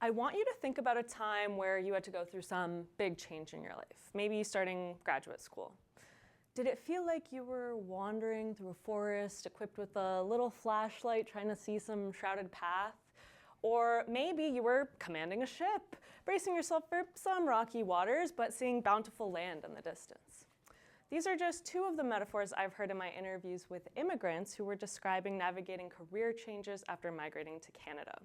I want you to think about a time where you had to go through some big change in your life, maybe starting graduate school. Did it feel like you were wandering through a forest equipped with a little flashlight trying to see some shrouded path? Or maybe you were commanding a ship, bracing yourself for some rocky waters, but seeing bountiful land in the distance. These are just two of the metaphors I've heard in my interviews with immigrants who were describing navigating career changes after migrating to Canada.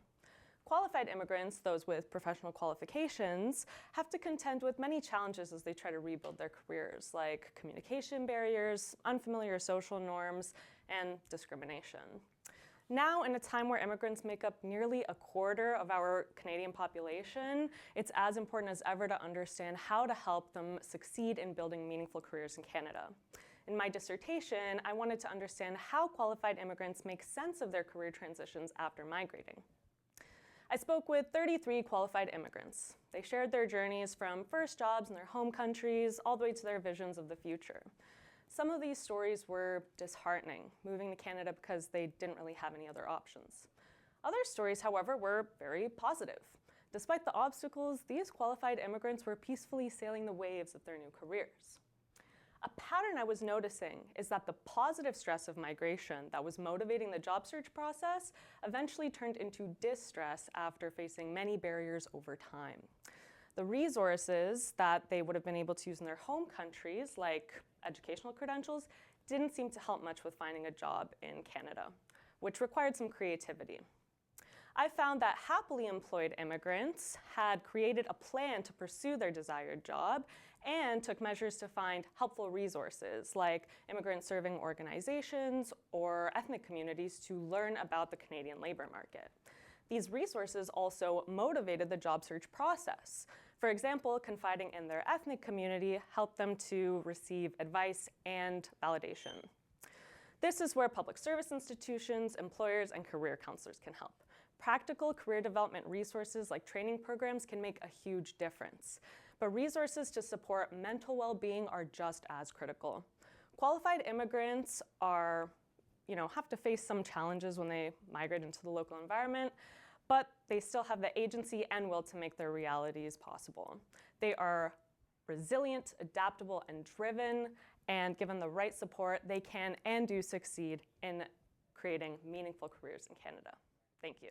Qualified immigrants, those with professional qualifications, have to contend with many challenges as they try to rebuild their careers, like communication barriers, unfamiliar social norms, and discrimination. Now, in a time where immigrants make up nearly a quarter of our Canadian population, it's as important as ever to understand how to help them succeed in building meaningful careers in Canada. In my dissertation, I wanted to understand how qualified immigrants make sense of their career transitions after migrating. I spoke with 33 qualified immigrants. They shared their journeys from first jobs in their home countries all the way to their visions of the future. Some of these stories were disheartening, moving to Canada because they didn't really have any other options. Other stories, however, were very positive. Despite the obstacles, these qualified immigrants were peacefully sailing the waves of their new careers. A pattern I was noticing is that the positive stress of migration that was motivating the job search process eventually turned into distress after facing many barriers over time. The resources that they would have been able to use in their home countries, like educational credentials, didn't seem to help much with finding a job in Canada, which required some creativity. I found that happily employed immigrants had created a plan to pursue their desired job and took measures to find helpful resources like immigrant serving organizations or ethnic communities to learn about the Canadian labor market. These resources also motivated the job search process. For example, confiding in their ethnic community helped them to receive advice and validation. This is where public service institutions, employers, and career counselors can help. Practical career development resources like training programs can make a huge difference. But resources to support mental well-being are just as critical. Qualified immigrants have to face some challenges when they migrate into the local environment, but they still have the agency and will to make their realities possible. They are resilient, adaptable, and driven, and given the right support, they can and do succeed in creating meaningful careers in Canada. Thank you.